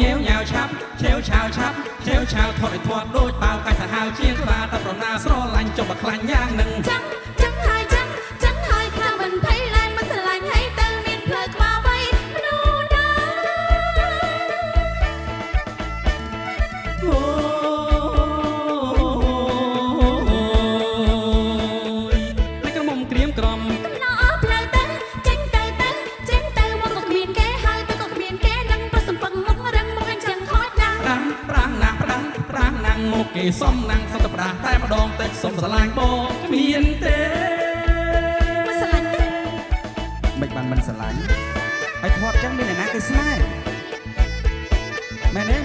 ញៀវញ៉ាវឆាប់ឆេវឆាវឆាប់ឆេវឆាវថត់ឲ្យធាត់ដូចបាវកាច់សាហាវជាងក្បាលតែប្រណាស្រឡាញ់ចុះមកខ្លាញ់យ៉ាងនឹងចឹងហើយខ្លាំងមិនភ័យឡើយមិនស្រឡាញ់ហើយទៅមានភ្លើក្បាលវៃមនុស្សណាអូយតែក្រមុំក្រៀមក្រំកំណោអស់ផ្លូវទៅចេញទៅមកក៏គ្មានគេហើយទៅក៏គ្មានគេនឹងប្រសំពឹងមុខរឹងមុខអញ្ចឹងខូចណាស់ប្រាំងណាំងមកគេសំណាំងសត្វប្រាតែម្ដងតិចសុំស្រឡាញ់បងគ្មានទេមិនស្រឡាញ់ទេមិនបានមិនស្រឡាញ់ហើយធាត់ចឹងមានអ្នកណាគេស្នេហ៍មែនទេ